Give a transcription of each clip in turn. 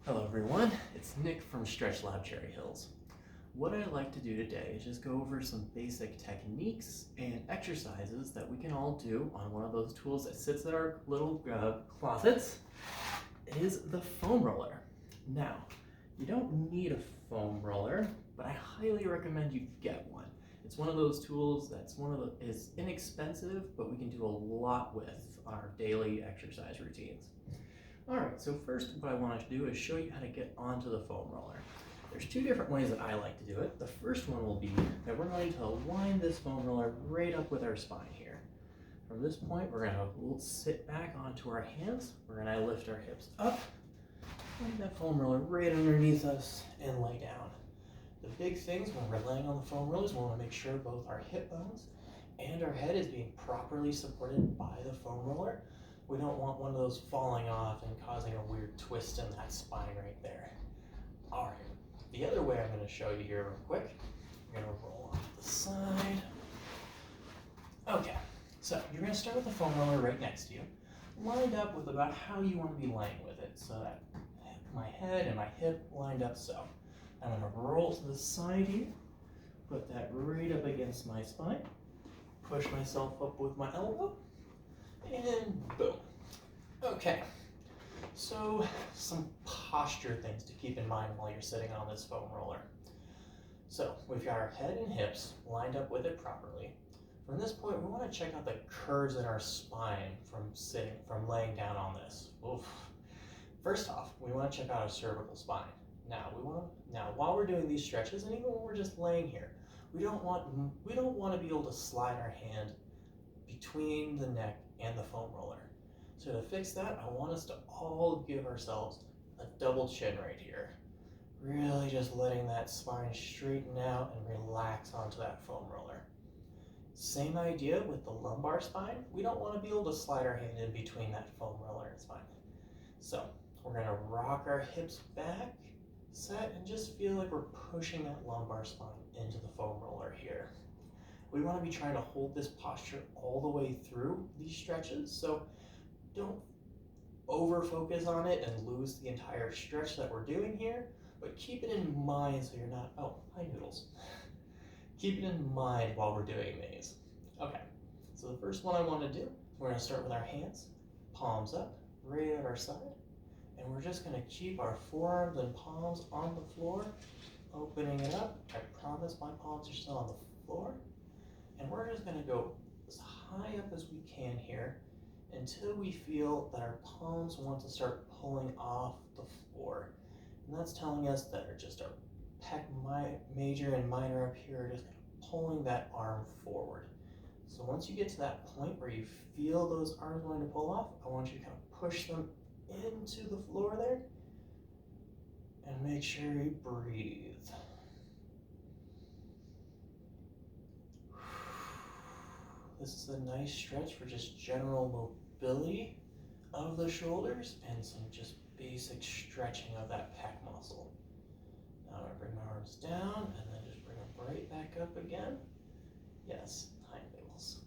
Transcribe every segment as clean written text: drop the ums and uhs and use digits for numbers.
Hello everyone, it's Nick from Stretch Lab Cherry Hills. What I'd like to do today is just go over some basic techniques and exercises that we can all do on one of those tools that sits in our little closets. It is the foam roller. Now, you don't need a foam roller, but I highly recommend you get one. It's one of those tools is inexpensive, but we can do a lot with on our daily exercise routines. Alright, so first what I want to do is show you how to get onto the foam roller. There's two different ways that I like to do it. The first one will be that we're going to line this foam roller right up with our spine here. From this point, we're going to sit back onto our hands. We're going to lift our hips up, lay that foam roller right underneath us, and lay down. The big things when we're laying on the foam rollers, we want to make sure both our hip bones and our head is being properly supported by the foam roller. We don't want one of those falling off and causing a weird twist in that spine right there. All right, the other way I'm going to show you here real quick, we're going to roll off the side. Okay, so you're going to start with the foam roller right next to you, lined up with about how you want to be laying with it, so that my head and my hip lined up so. I'm going to roll to the side here, put that right up against my spine, push myself up with my elbow, and boom. Okay, so some posture things to keep in mind while you're sitting on this foam roller. So we've got our head and hips lined up with it properly. From this point, we want to check out the curves in our spine from laying down on this. Oof. First off, we want to check out our cervical spine. Now while we're doing these stretches, and even when we're just laying here, we don't want to be able to slide our hand between the neck and the foam roller. So to fix that, I want us to all give ourselves a double chin right here. Really just letting that spine straighten out and relax onto that foam roller. Same idea with the lumbar spine. We don't want to be able to slide our hand in between that foam roller and spine. So we're going to rock our hips back, set, and just feel like we're pushing that lumbar spine into the foam roller here. We want to be trying to hold this posture all the way through these stretches, so don't over focus on it and lose the entire stretch that we're doing here, but keep it in mind so you're not, oh, hi Noodles. Keep it in mind while we're doing these. Okay, so the first one I want to do, we're going to start with our hands, palms up, right at our side, and we're just going to keep our forearms and palms on the floor, opening it up. I promise my palms are still on the floor. And we're just going to go as high up as we can here until we feel that our palms want to start pulling off the floor. And that's telling us that our pec major and minor up here are just kind of pulling that arm forward. So once you get to that point where you feel those arms wanting to pull off, I want you to kind of push them into the floor there and make sure you breathe. This is a nice stretch for just general mobility of the shoulders and some just basic stretching of that pec muscle. Now I'm going to bring my arms down and then just bring them right back up again. Yes, hind nipples.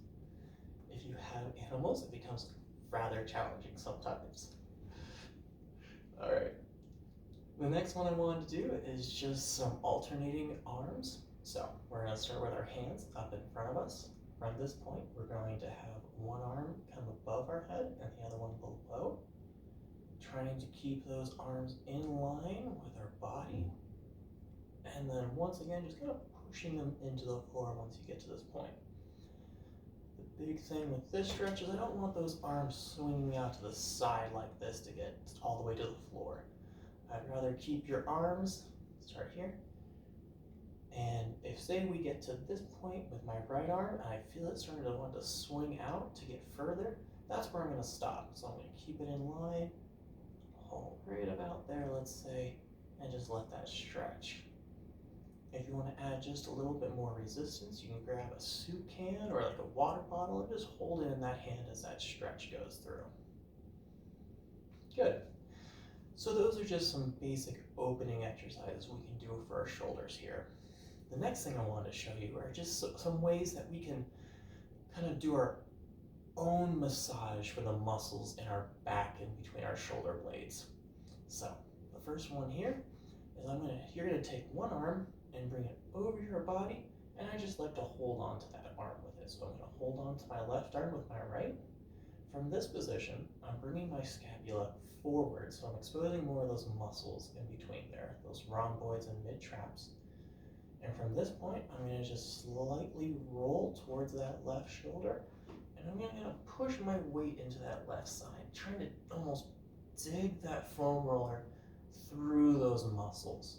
If you have animals, it becomes rather challenging sometimes. All right. The next one I wanted to do is just some alternating arms. So we're going to start with our hands up in front of us. From this point, we're going to have one arm come above our head and the other one below, trying to keep those arms in line with our body. And then once again, just kind of pushing them into the floor once you get to this point. The big thing with this stretch is I don't want those arms swinging out to the side like this to get all the way to the floor. I'd rather keep your arms, start here, and if say we get to this point with my right arm and I feel it starting to want to swing out to get further, that's where I'm going to stop. So I'm going to keep it in line, hold right about there, let's say, and just let that stretch. If you want to add just a little bit more resistance, you can grab a soup can or like a water bottle and just hold it in that hand as that stretch goes through. Good. So those are just some basic opening exercises we can do for our shoulders here. The next thing I wanted to show you are just some ways that we can kind of do our own massage for the muscles in our back and between our shoulder blades. So the first one here is you're gonna take one arm and bring it over your body, and I just like to hold on to that arm with it. So I'm gonna hold on to my left arm with my right. From this position, I'm bringing my scapula forward, so I'm exposing more of those muscles in between there, those rhomboids and mid-traps. And from this point, I'm gonna just slightly roll towards that left shoulder, and I'm gonna push my weight into that left side, trying to almost dig that foam roller through those muscles.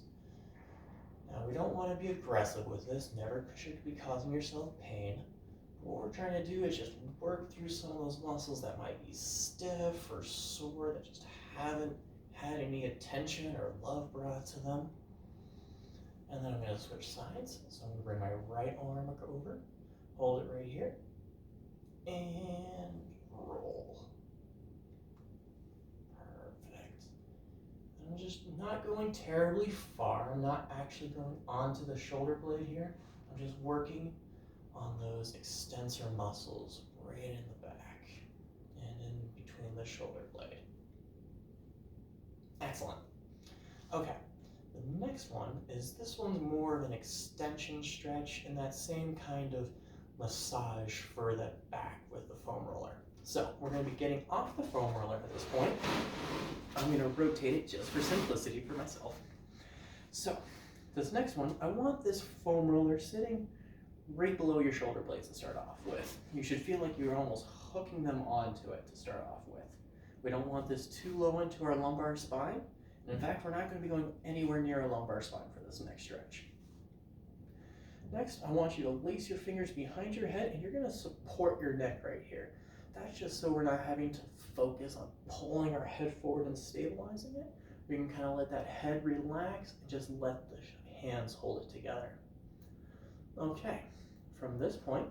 Now, we don't want to be aggressive with this, never should be causing yourself pain. What we're trying to do is just work through some of those muscles that might be stiff or sore, that just haven't had any attention or love brought to them. And then I'm going to switch sides. So I'm going to bring my right arm over, hold it right here, and roll. Perfect. I'm just not going terribly far. I'm not actually going onto the shoulder blade here. I'm just working on those extensor muscles right in the back and in between the shoulder blade. Excellent. Okay, the next one is, this one's more of an extension stretch and that same kind of massage for that back with the foam roller. So we're going to be getting off the foam roller at this point. I'm going to rotate it just for simplicity for myself. So this next one, I want this foam roller sitting right below your shoulder blades to start off with. You should feel like you're almost hooking them onto it to start off with. We don't want this too low into our lumbar spine. And in fact, we're not going to be going anywhere near our lumbar spine for this next stretch. Next, I want you to lace your fingers behind your head, and you're going to support your neck right here. That's just so we're not having to focus on pulling our head forward and stabilizing it. We can kind of let that head relax and just let the hands hold it together. Okay, from this point,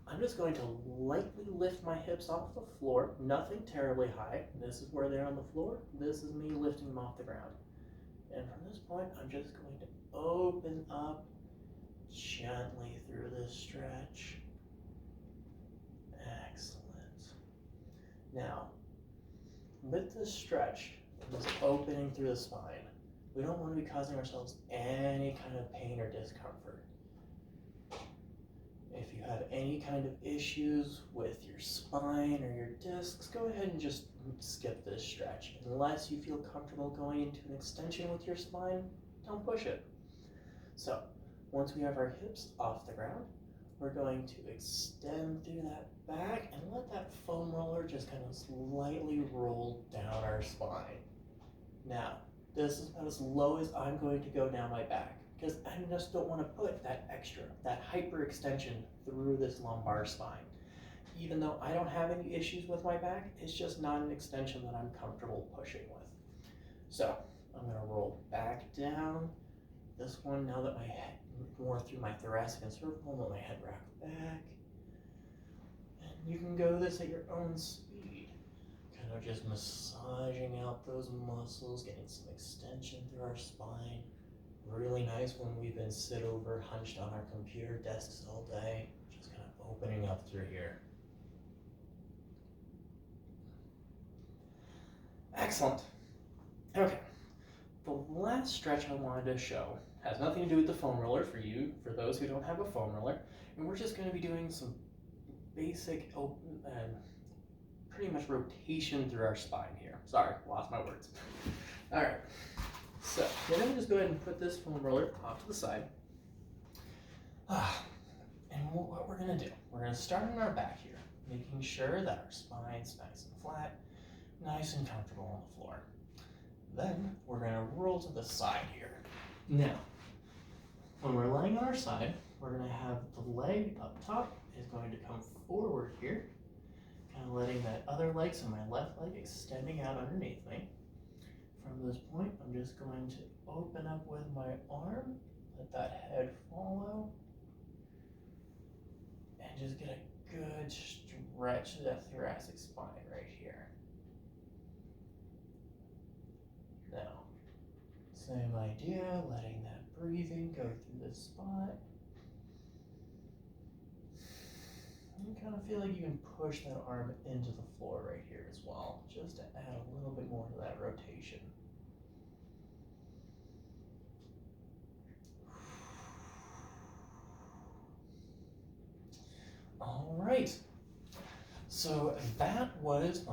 I'm just going to lightly lift my hips off the floor, nothing terribly high. This is where they're on the floor. This is me lifting them off the ground. And from this point, I'm just going to open up gently through this stretch. Excellent. Now, with this stretch, this opening through the spine, we don't want to be causing ourselves any kind of pain or discomfort. If you have any kind of issues with your spine or your discs, go ahead and just skip this stretch. Unless you feel comfortable going into an extension with your spine, don't push it. So, once we have our hips off the ground, we're going to extend through that back and let that foam roller just kind of slightly roll down our spine. Now, this is about as low as I'm going to go down my back, because I just don't want to put that hyperextension through this lumbar spine. Even though I don't have any issues with my back, it's just not an extension that I'm comfortable pushing with. So I'm going to roll back down. This one, now that my head, more through my thoracic and cervical, let my head rock back. And you can go this at your own speed. Kind of just massaging out those muscles, getting some extension through our spine. Really nice when we've been sit over, hunched on our computer desks all day. Just kind of opening up through here. Excellent. Okay. The last stretch I wanted to show has nothing to do with the foam roller for those who don't have a foam roller. And we're just going to be doing some basic, pretty much rotation through our spine here. Sorry, lost my words. All right. So we're going to just go ahead and put this foam roller off to the side. And what we're going to do, we're going to start on our back here, making sure that our spine's nice and flat, nice and comfortable on the floor. Then we're going to roll to the side here. Now, when we're laying on our side, we're going to have the leg up top is going to come forward here, kind of letting that other leg, so my left leg, extending out underneath me. From this point, I'm just going to open up with my arm, let that head follow, and just get a good stretch to that thoracic spine right here. Now, same idea, letting that breathing go through this spot. You kind of feel like you can push that arm into the floor right here as well, just to add a little bit more to that rotation. All right. So that was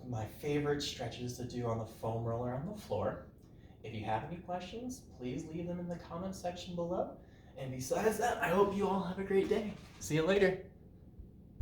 my favorite stretches to do on the foam roller on the floor. If you have any questions, please leave them in the comment section below. And besides that, I hope you all have a great day. See you later.